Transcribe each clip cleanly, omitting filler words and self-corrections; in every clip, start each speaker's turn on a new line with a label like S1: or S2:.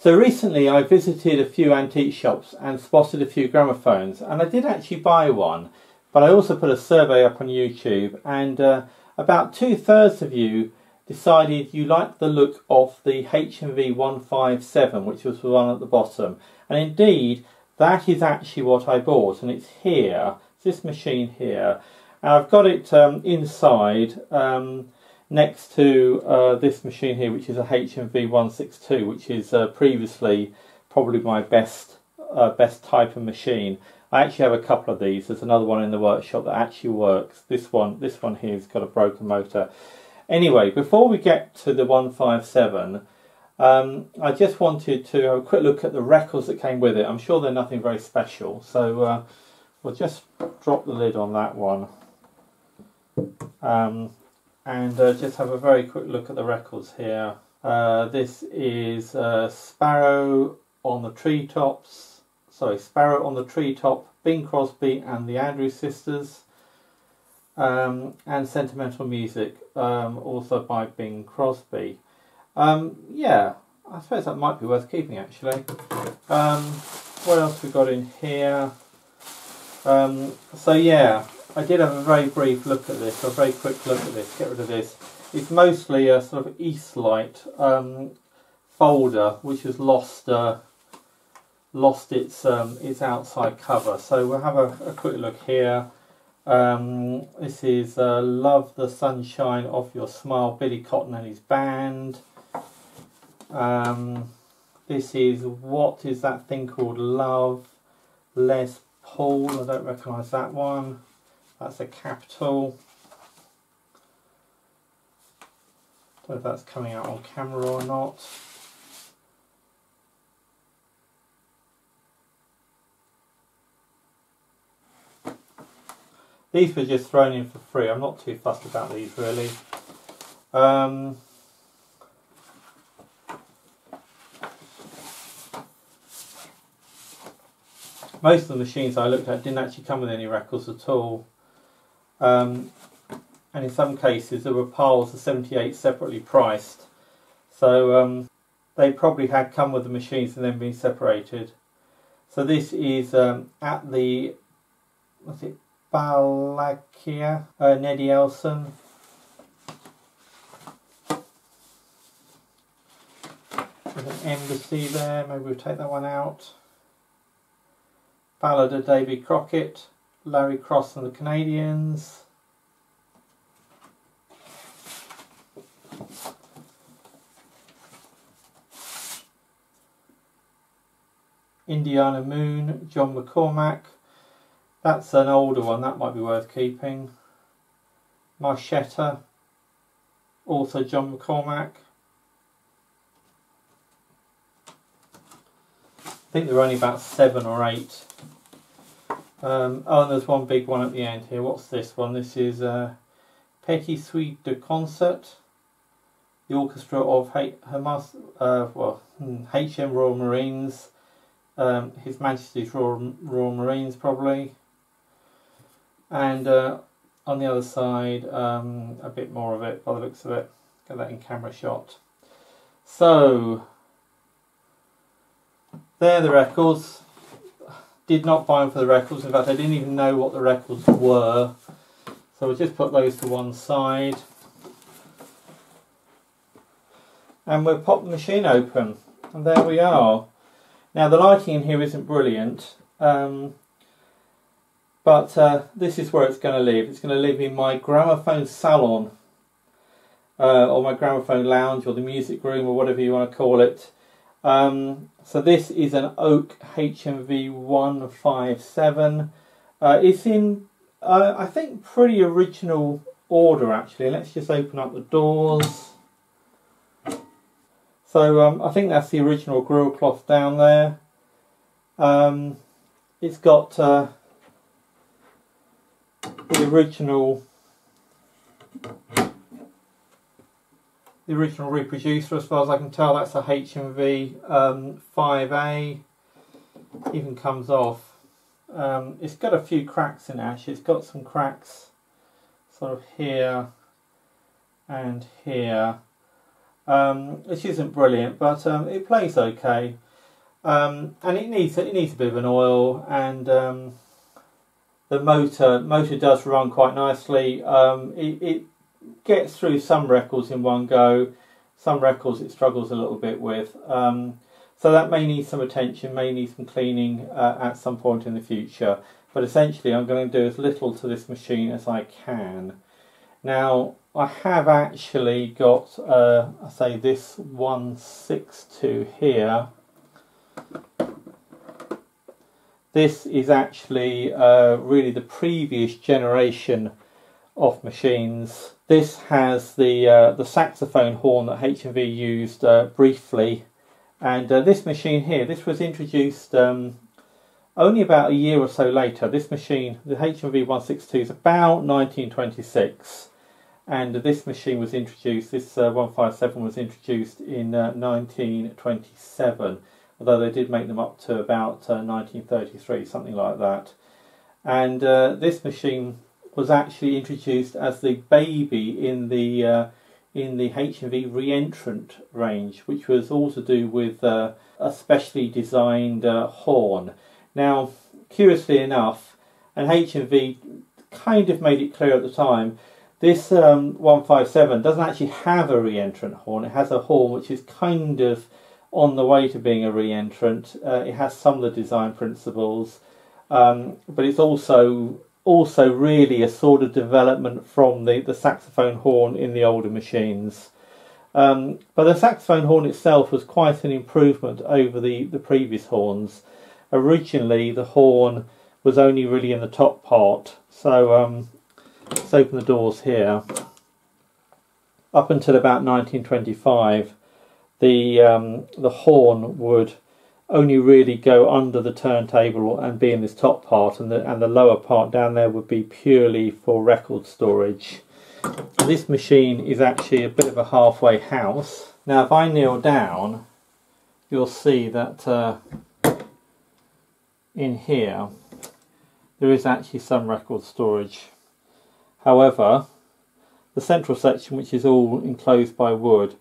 S1: So recently I visited a few antique shops and spotted a few gramophones, and I did actually buy one, but I also put a survey up on YouTube, and about 2/3 of you decided you liked the look of the HMV 157, which was the one at the bottom. And indeed, that is actually what I bought, and it's here, it's this machine here. And I've got it inside next to this machine here, which is a HMV 162, which is previously probably my best type of machine. I actually have a couple of these. There's another one in the workshop that actually works. This one here has got a broken motor. Anyway, before we get to the 157, I just wanted to have a quick look at the records that came with it. I'm sure they're nothing very special, so we'll just drop the lid on that one. And just have a very quick look at the records here. This is Sparrow on the Treetops. Sorry, Sparrow on the Treetop, Bing Crosby and the Andrews Sisters. And Sentimental Music, also by Bing Crosby. Yeah, I suppose that might be worth keeping actually. What else we got in here? So yeah, I did have a very brief look at this, a very quick look at this, get rid of this. It's mostly a sort of Eastlight folder which has lost its outside cover. So we'll have a quick look here. This is Love the Sunshine of Your Smile, Billy Cotton and his band. This is What Is That Thing Called Love, Les Paul. I don't recognise that one. That's a Capitol. Don't know if that's coming out on camera or not. These were just thrown in for free. I'm not too fussed about these really. Most of the machines I looked at didn't actually come with any records at all. And in some cases there were piles of 78 separately priced. So they probably had come with the machines and then been separated. So this is at the, what's it, Balakia, Neddy Elson. There's an embassy there, maybe we'll take that one out. Ballad of Davy Crockett, Larry Cross and the Canadians. Indiana Moon, John McCormack. That's an older one, that might be worth keeping. Marchetta, also John McCormack. I think there were only about 7 or 8. Oh, and there's one big one at the end here. What's this one? This is Petit Suite de Concert, the orchestra of HM Royal Marines, His Majesty's Royal Marines probably. And on the other side, a bit more of it by the looks of it. Get that in camera shot. So, they're the records. Did not buy them for the records. In fact, I didn't even know what the records were. So we'll just put those to one side. And we'll pop the machine open. And there we are. Now the lighting in here isn't brilliant. But this is where it's going to live. It's going to live in my gramophone salon. Or my gramophone lounge, or the music room, or whatever you want to call it. So this is an Oak HMV 157. It's in, I think, pretty original order actually. Let's just open up the doors. So I think that's the original grill cloth down there. It's got the original reproducer, as far as I can tell. That's a HMV 5A. Even comes off. It's got a few cracks in it actually. It's got some cracks sort of here and here. which isn't brilliant, but it plays okay. And it needs a bit of an oil, and the motor does run quite nicely. It gets through some records in one go. Some records it struggles a little bit with. So that may need some attention, may need some cleaning at some point in the future. But essentially I'm going to do as little to this machine as I can. Now I have actually got, I say, this 162 here. This is actually really the previous generation of machines. This has the saxophone horn that H&V used briefly, and this machine here, this was introduced only about a year or so later. This machine, the H&V 162, is about 1926, and this machine was introduced, this 157 was introduced in 1927, although they did make them up to about 1933, something like that. And this machine was actually introduced as the baby in the H&V Re-Entrant range, which was all to do with a specially designed horn. Now, curiously enough, and H&V kind of made it clear at the time, this 157 doesn't actually have a re-entrant horn. It has a horn which is kind of on the way to being a re-entrant. It has some of the design principles, but it's also really a sort of development from the saxophone horn in the older machines. But the saxophone horn itself was quite an improvement over the previous horns. Originally the horn was only really in the top part, so let's open the doors here. Up until about 1925 the horn would only really go under the turntable and be in this top part, and the lower part down there would be purely for record storage. This machine is actually a bit of a halfway house. Now if I kneel down, you'll see that in here there is actually some record storage. However, the central section, which is all enclosed by wood,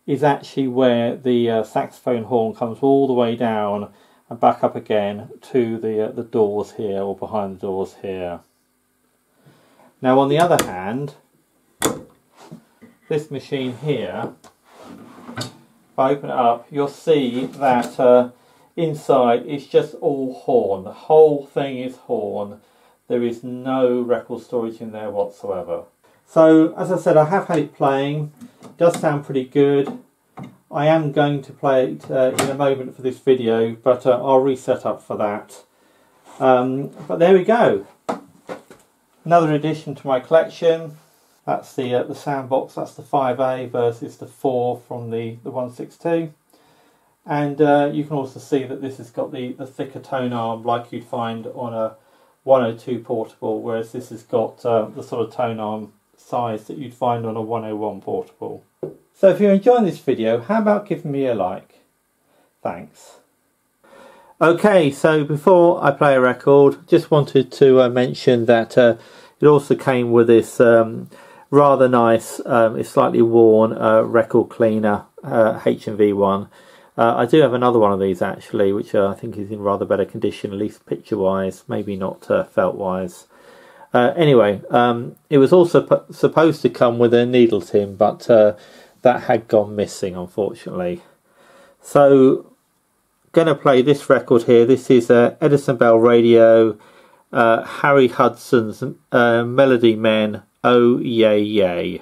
S1: is actually where the saxophone horn comes all the way down and back up again to the doors here, or behind the doors here. Now on the other hand, this machine here, if I open it up, you'll see that inside it's just all horn. The whole thing is horn. There is no record storage in there whatsoever. So as I said, I have had it playing. It does sound pretty good. I am going to play it in a moment for this video, but I'll reset up for that. But there we go. Another addition to my collection. That's the sound box. That's the 5A versus the 4 from the 162. And you can also see that this has got the thicker tone arm like you'd find on a 102 portable, whereas this has got the sort of tone arm size that you'd find on a 101 portable. So if you're enjoying this video, how about giving me a like? Thanks. Okay, so before I play a record, just wanted to mention that it also came with this rather nice, it's slightly worn record cleaner, H&V one. I do have another one of these actually, which I think is in rather better condition, at least picture-wise, maybe not felt-wise. Anyway, it was also supposed to come with a needle tin, but that had gone missing, unfortunately. So, going to play this record here. This is Edison Bell Radio, Harry Hudson's Melody Men, Oh Yay Yay.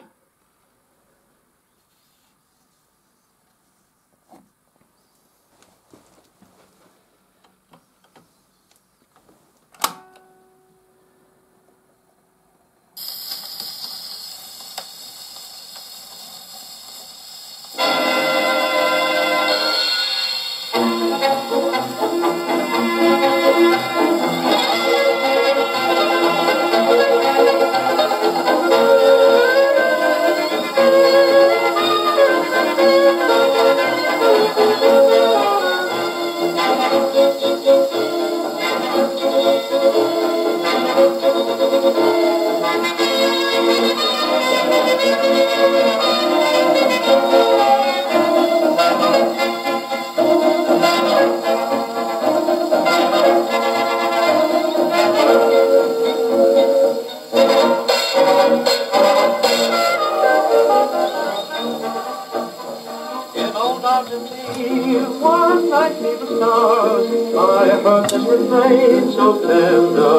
S2: One night neath the stars, I heard this refrain so tender.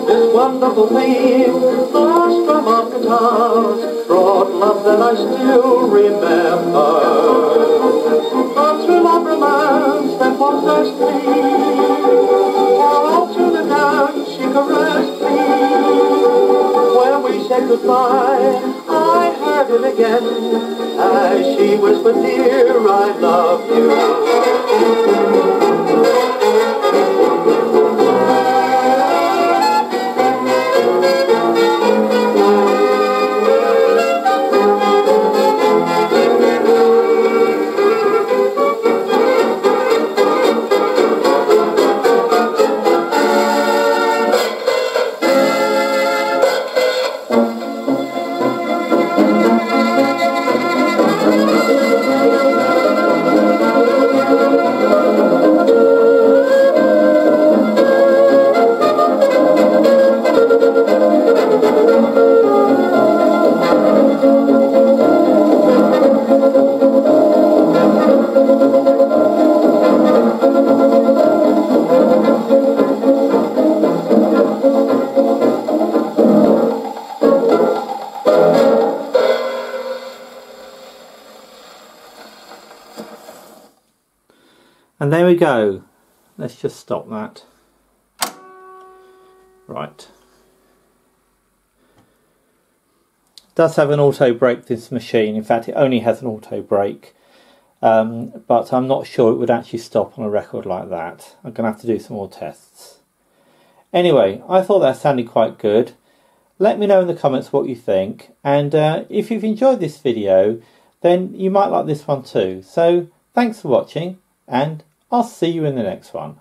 S2: This wonderful theme, the strum of guitars, brought love that I still remember. A thrill of romance that possessed me, all through the dance she caressed me. When we said goodbye, I heard it again, as she whispered, dear, I love you.
S1: And there we go. Let's just stop that. Right. It does have an auto brake, this machine. In fact, it only has an auto brake. But I'm not sure it would actually stop on a record like that. I'm going to have to do some more tests. Anyway, I thought that sounded quite good. Let me know in the comments what you think. And if you've enjoyed this video, then you might like this one too. So thanks for watching, and I'll see you in the next one.